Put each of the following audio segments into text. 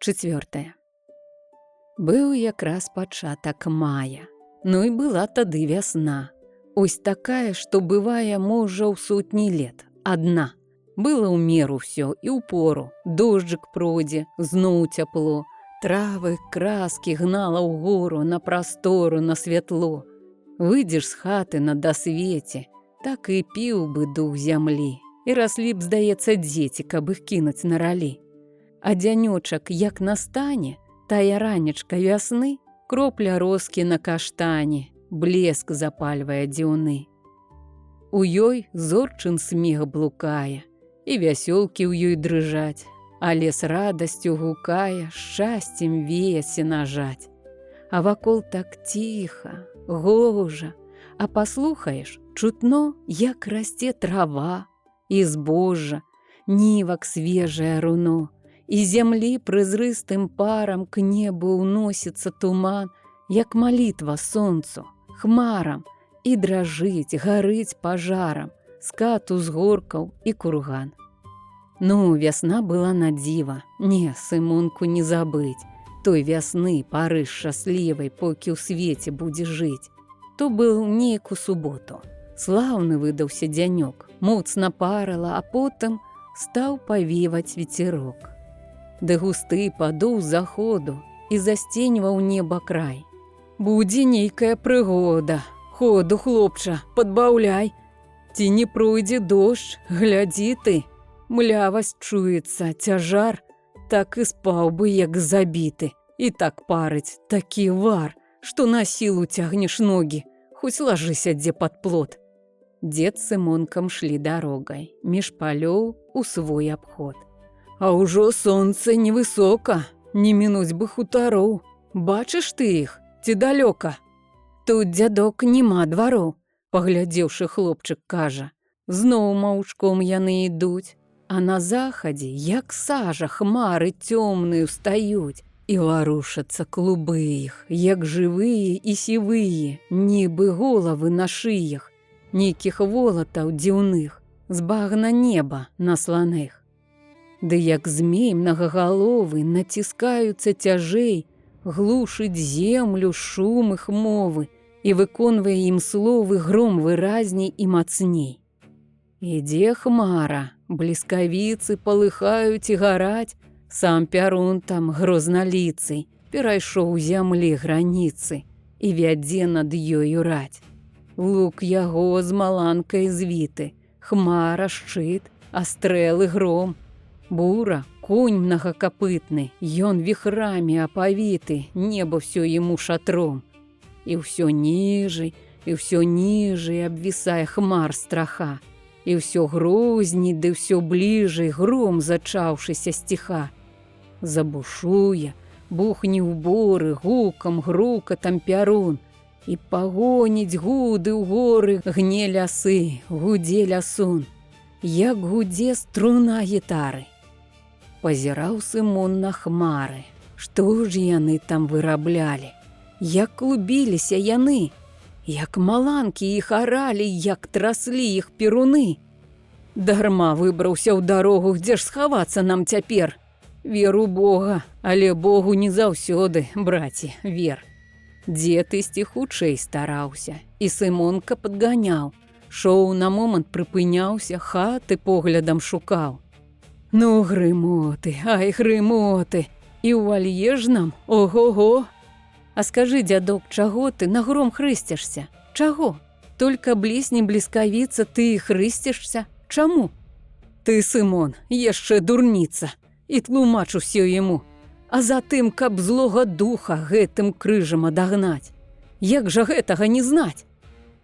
4. Быў якраз пачатак мая. Ну і была тады вясна. Ось такая, што бывае, можа, ў сотні лет. Адна. Было ў меру ўсё і ў пору. Дожджык пройдзе, зноў цяпло. Травы, краскі гнала ў гору, на прастору, на святло. Выйдзеш з хаты на дасвеце, так і піў бы дух зямлі. І раслі б, здаецца, дзеці, каб іх кінуць на ралі. А дзянёчак, як настане, тая ранечка вясны, кропля роскі на каштане, блеск запальвае дзюны. У ёй зорчын смех блукае, і вясёлкі ў ёй дрыжаць, а лес радасцю гукае, шчасцем вее сенажаць. А вакол так ціха, гожа, а паслухаеш, чутно, як расце трава і збожжа, нівак свежае руно. І зямлі прызрыстым парам к небу ўносіцца туман, як малітва сонцу, хмарам, і дражыць, гарыць пажарам, скату з горкаў і курган. Ну, вясна была на дзіва, не, Сымонку не забыць, той вясны, пары шчаслівай, покі ў свеце будзе жыць. То быў нейк у суботу. Слаўны выдаўся дзянёк, моцна парыла, а потым стаў павеваць вецірок. Ды густы падуў з заходу і застеньваў неба край. Будзе нейкая прыгода. Ходу, хлопча, падбаўляй. Ці не пройдзе дождж, глядзі ты. Млявасць чуецца, цяжар, так і спаў бы, як забіты. І так парыць, такі вар, што на сілу цягнеш ногі, хоць лажыся дзе пад плот. Дзед з Сымонкам шлі дарогай, між палёў у свой абход. А ўжо сонца невысока, не мінуць бы хутароў. Бачыш ты іх, ці далёка? Тут, дзядок, нема двароў, паглядзеўшы хлопчык, кажа. Зноў маўчком яны ідуць, а на захадзе, як сажа, хмары цёмныя ўстаюць, і варушацца клубы іх, як жывыя і сівыя, нібы головы на шыях, нейкіх волатаў дзіўных, з багна неба насланых. Ды як змей многагаловы націскаюцца цяжэй, глушыць землю шум іх мовы і выконвае ім словы гром выразней і мацней. Ідзе хмара, бліскавіцы палыхаюць і гараць, сам Пярун там грозналіцый перайшоў зямлі граніцы і вядзе над ёю раць. Лук яго з маланкай звіты, хмара шчыт, а стрэлы гром. Бура, конь многакапытны, ён віхрамі апавіты, неба ўсё яму шатром. І ўсё ніжэй, і ўсё ніжэй абвісае хмар страха, і ўсё грозней, ды ўсё бліжэй гром зачаўшыся сціха. Забушуе, бухне ў боры, гукам, грукатам Пярун, і пагоніць гуды ў горы, гне лясы, гудзе лясун, як гудзе струна гітары. Пазіраў Сымон на хмары. Што ж яны там выраблялі? Як клубіліся яны? Як маланкі іх аралі, як траслі іх перуны? Дарма выбраўся ў дарогу, дзе ж схавацца нам цяпер? Вер у Бога, але Богу не заўсёды, браці, вер. Дзед ісці хутчэй стараўся, і Сымонка падганяў. Шоў на момант прыпыняўся, хаты поглядам шукаў. Ну, грымоты, ай, грымоты, і ў вальежнам, ого-го. А скажы, дзядок, чаго ты на гром хрысцішся? Чаго? Толькі блісне бліскавіца, ты і хрысцішся? Чаму? Ты, Сымон, яшчэ дурніца, і тлумач усё яму. А затым, каб злога духа гэтым крыжам адагнаць. Як жа гэтага не знаць?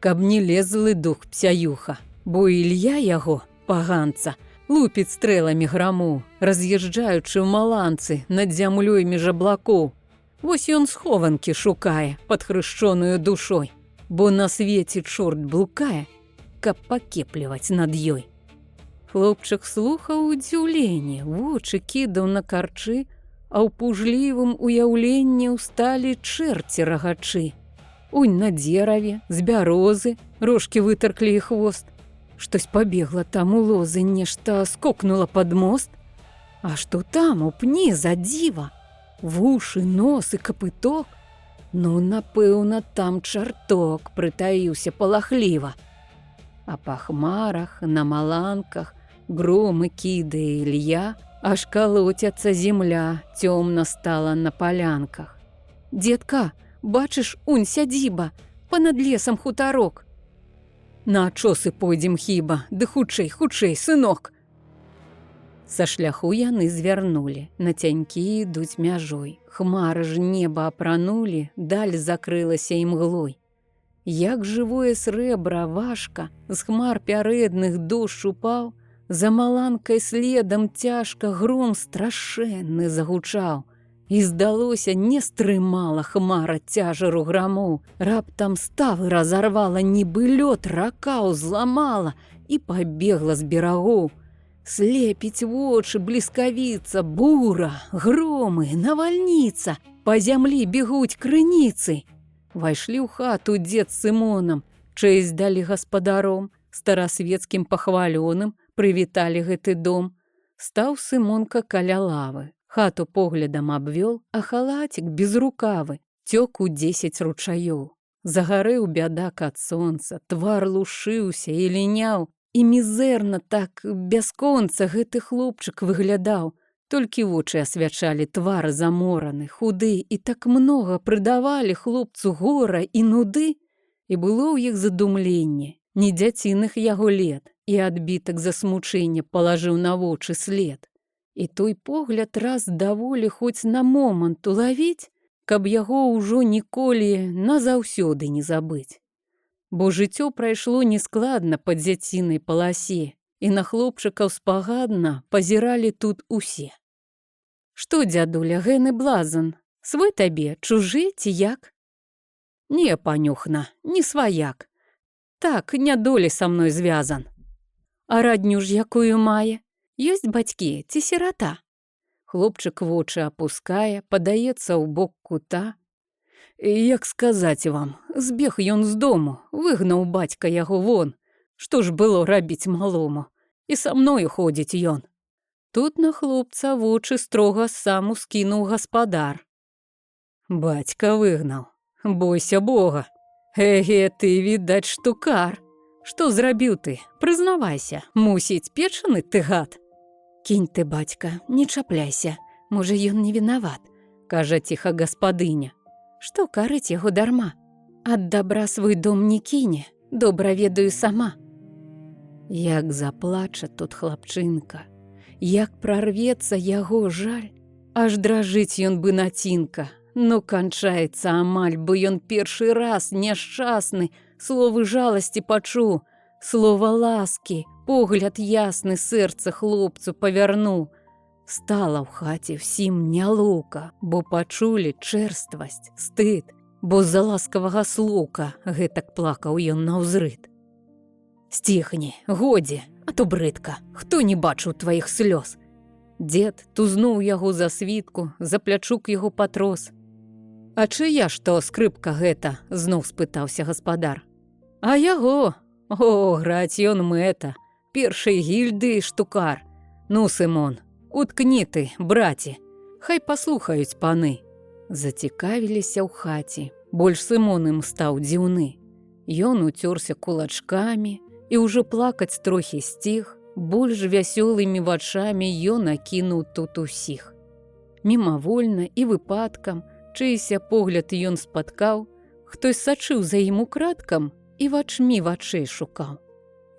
Каб не лез злы дух псяюха, бо Ілья яго, паганца, лупіць стрэламі грамоў, раз'язджаючы ў маланцы над зямлёй між аблакоў. Вось ён схованкі шукае пад хрышчоную душой, бо на свеце чорт блукае, каб пакепліваць над ёй. Хлопчык слухаў у дзіўленні, вочы кідаў на карчы, а ў пужлівым уяўленні ўсталі чэрці рагачы. Унь на дзераве, з бярозы, рожкі вытарклі і хвост. Штось пабегла там у лозы, нешта скокнула пад мост. А што там у пні за дзіва? вушы, нос і капыток. Ну, напэўна, там чарток прытаіўся палахліва. А па хмарах, на маланках громы кідае Ілья, аж калоцяцца земля, цёмна стала на палянках. Дзедка, бачыш, унь сядзіба, панад лесам хутарок. На ачосы пойдзем хіба, ды хутчэй, хутчэй, сынок. Са шляху яны звярнулі, на цянькі ідуць мяжой. Хмары ж неба апранулі, даль закрылася імглой. Як жывое срэбра важка, з хмар пярэдных дождж упаў, за маланкай следам цяжка гром страшэнны загучаў. І здалося, не стрымала хмара цяжару грамоў, раптам ставы разарвала, нібы лёд рака ўзламала і пабегла з берагоў. Слепіць вочы, бліскавіца, бура, громы, навальніца, па зямлі бегуць крыніцы. Вайшлі ў хату дзед з Сымонам, чэсць далі гаспадаром, старасвецкім пахвалёным прывіталі гэты дом. Стаў Сымонка каля лавы, хату поглядам абвёл, а халацік безрукавы цёк у 10 ручаёў. Загарэў бядак ад сонца, твар лушыўся і ліняў, і мізэрна так бясконца гэты хлопчык выглядаў. Толькі вочы асвячалі твар замораны, худы, і так многа прыдавалі хлопцу гора і нуды, і было ў іх задумленне, не дзяціных яго лет, і адбітак засмучэння палажыў на вочы след. І той погляд раз даволі хоць на момант улавіць, каб яго ўжо ніколі назаўсёды не забыць. Бо жыццё прайшло нескладна па дзяцінай паласе, і на хлопчыкаў спагадна пазіралі тут усе. Што, дзядуля, гэны блазан, свой табе, чужы ці як? Не, панюхна, не сваяк. Так, нядолі са мной звязан. А радню ж якую мае? Ёсць бацькі ці сірата? Хлопчык вочы апускае, падаецца ў бок кута. Як сказаць вам, збег ён з дому, выгнаў бацька яго вон. Што ж было рабіць малому? І са мною ходзіць ён. Тут на хлопца вочы строга сам ускінуў гаспадар. Бацька выгнаў. Бойся Бога. Эге, ты, відаць, штукар. Што зрабіў ты? Прызнавайся, мусіць, печаны ты гад. Кінь ты, бацька, не чапляйся. Можа, ён не вінават, кажа ціха гаспадыня. Што карыць яго дарма? Ад дабра свой дом не кіне, добра ведаю сама. Як заплача тут хлапчынка, як прарвецца яго жаль, аж дражыць ён бы націнка, но канчаецца амаль, бо ён першы раз няшчасны, словы жаласці пачуў, слова ласкі, погляд ясны сэрца хлопцу павярнуў. Стала ў хаце всім нялоўка, бо пачулі чэрствасць, стыд, бо з-за ласкавага слука гэтак плакаў ён наўзрыд. Сціхні, годзе, а то брыдка, хто не бачыў тваіх слёз? Дзед тузнуў яго за світку, за плячук яго патрос. А чыя што скрыпка гэта? Зноў спытаўся гаспадар. А яго? О, граць ён мэта, першай гільды штукар. Ну, Сымон, уткні ты, браці, хай паслухаюць паны. Зацікавіліся ў хаце, больш Сымон ім стаў дзіўны. Ён уцёрся кулачкамі і ўжо плакаць трохі сціх, больш вясёлымі вачамі ён акінуў тут усіх. Мімавольна і выпадкам, чыйся погляд ён спаткаў, хтось сачыў за ім украдкам і вачмі вачэй шукаў.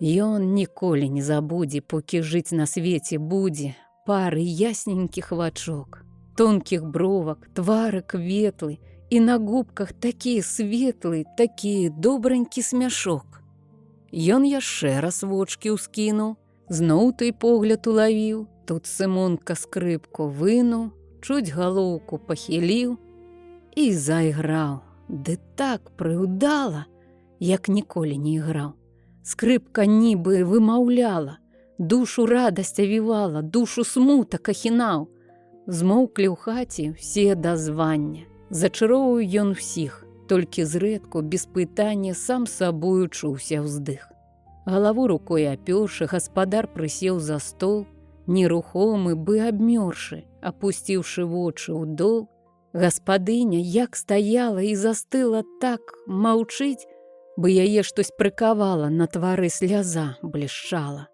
Ён ніколі не забудзе, покі жыць на свеце будзе, пары ясненькіх вачок, тонкіх бровак, тварык ветлы, і на губках такі светлы, такі добранькі смяшок. Ён яшчэ раз вочкі ўскінуў, зноў той погляд улавіў, тут Сымонка скрыпку вынуў, чуць галоўку пахіліў і зайграў, ды так прыўдала, як ніколі не іграў. Скрыпка нібы вымаўляла, душу радасць авівала, душу смутак ахінаў. Змоўклі ў хаце ўсе дазвання, зачароўваў ён усіх, толькі зрэдку, без пытання, сам сабою чуўся ўздых. Галаву рукой апёршы, гаспадар прысеў за стол, нерухомы бы абмёршы, апусціўшы вочы ў дол, Гаспадыня як стаяла і застыла так маўчыць, бы яе штось прыкавала, на твары сляза блішчала.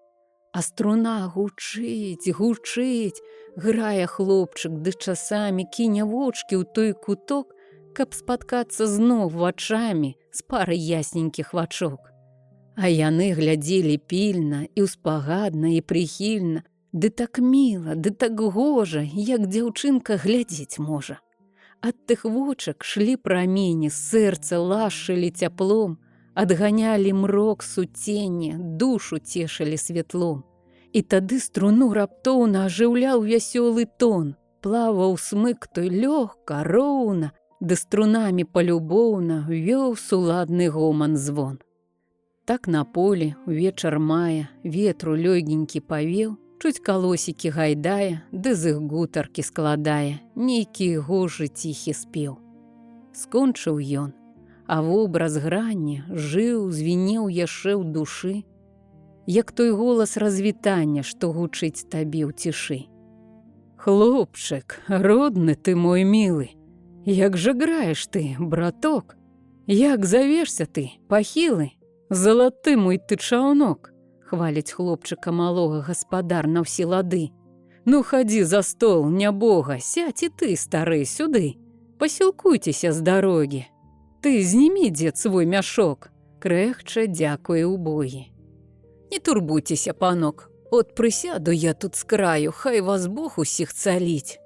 А струна гучыць, гучыць, грае хлопчык, ды часамі кіне вочкі ў той куток, каб спаткацца зноў вачамі з парай ясненькіх вачок. А яны глядзелі пільна і ўспагадна і прыхільна, ды так міла, ды так гожа, як дзяўчынка глядзець можа. Ад тых вочак шлі прамені, сэрца лашылі цяплом, адганялі мрок суцення, душу цешылі святлом. І тады струну раптоўна ажыўляў вясёлы тон, плаваў смык той лёгка, роўна, ды струнамі палюбоўна вёў суладны гоман звон. Так на полі увечар мая ветру лёгенькі павеў, чуць калосікі гайдае, ды з іх гутаркі складае нейкі гожы ціхі спеў. Скончыў ён, а вобраз грання жыў, звінеў яшчэ ў душы, як той голас развітання, што гучыць табе ў цішы. Хлопчык, родны ты мой мілы, як жа граеш ты, браток, як завешся ты, пахілы, залаты мой ты чаўнок, хваліць хлопчыка малога гаспадар на ўсе лады. Ну хадзі за стол, нябога, сядь і ты, стары, сюды, пасілкуйцеся з дарогі. Ты знімі, дзед, свой мяшок, крэхча дзякуе ўбогі. Не турбуйцеся, панок, от прысяду я тут з краю, хай вас Бог усіх цаліць.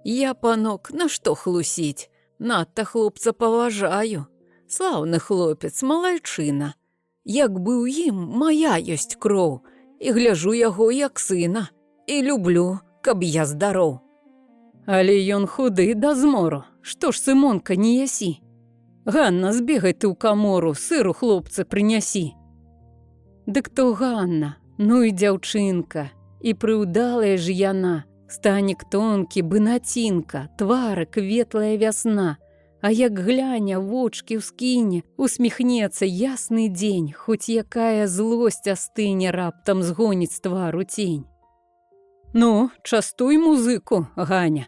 Я, панок, на што хлусіць? Надта хлопца паважаю. Слаўны хлопец, малайчына. Як бы ў ім мая ёсць кроў, і гляжу яго як сына, і люблю, каб я здароў. Але ён худы да змору, што ж, Сымонка, не ясі? Ганна, збегай ты ў камору, сыру хлопца прынясі. Дык то Ганна, ну і дзяўчынка, і прыўдалая ж яна, станік тонкі, бынацінка, тварык ветлая вясна, а як гляня, вочкі ўскіне, усміхнецца ясны дзень, хоць якая злосць астыне, раптам згоніць з твару цень. Ну, частуй музыку, Ганя.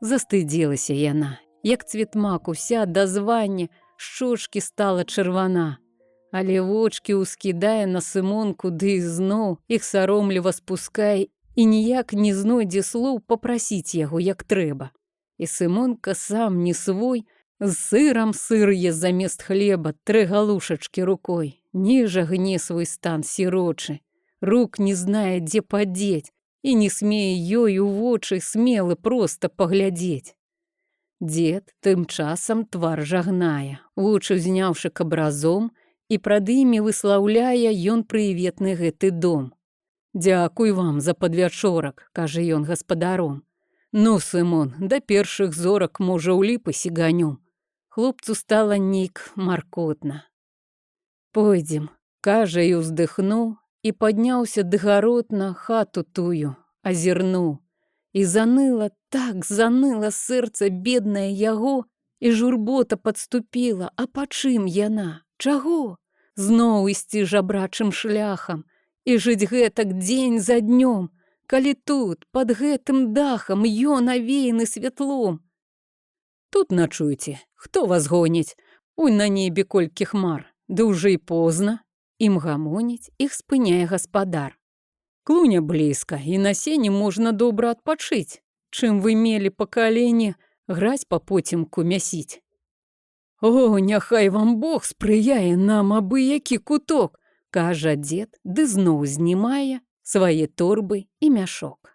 Застыдзілася яна, як цветмак уся да звання, шчочкі стала чырвана. Але вочкі ўскідае на Сымонку, ды ізноў іх саромліва спускае і ніяк не знойдзе слоў папрасіць яго як трэба. І Сымонка сам не свой, з сырам сыр'е замест хлеба, трэ галушачкі рукой, ніжа гне свой стан сірочы, рук не знае, дзе падзець, і не смее ёй у вочы смелы проста паглядзець. Дзед тым часам твар жагнае, вочы зняўшы к абразом, і прад імі выслаўляе ён прыветны гэты дом. Дзякуй вам за падвячорак, кажа ён гаспадаром. Ну, Сымон, да першых зорак, можа, ў ліпы сіганём. Хлопцу стала нейк маркотна. Пойдзем, кажа і ўздыхнуў, і падняўся дыгаротна хату тую, азірнуў. І заныла, так заныла сэрца беднае яго, і журбота падступіла, а па чым яна? Чаго? Зноў ісці жабрачым шляхам і жыць гэтак дзень за днём, калі тут, пад гэтым дахам, ён авеяны святлом. Тут начуйце, хто вас гоніць? Унь на небе колькі хмар, ды ўжо і позна. Ім гамоніць, іх спыняе гаспадар. Клуня блізка, і на сені можна добра адпачыць, чым вы мелі па калене граць па потемку мясіць. О, няхай вам Бог спрыяе нам абы-які куток, кажа дзед, ды зноў знімае свае торбы і мяшок.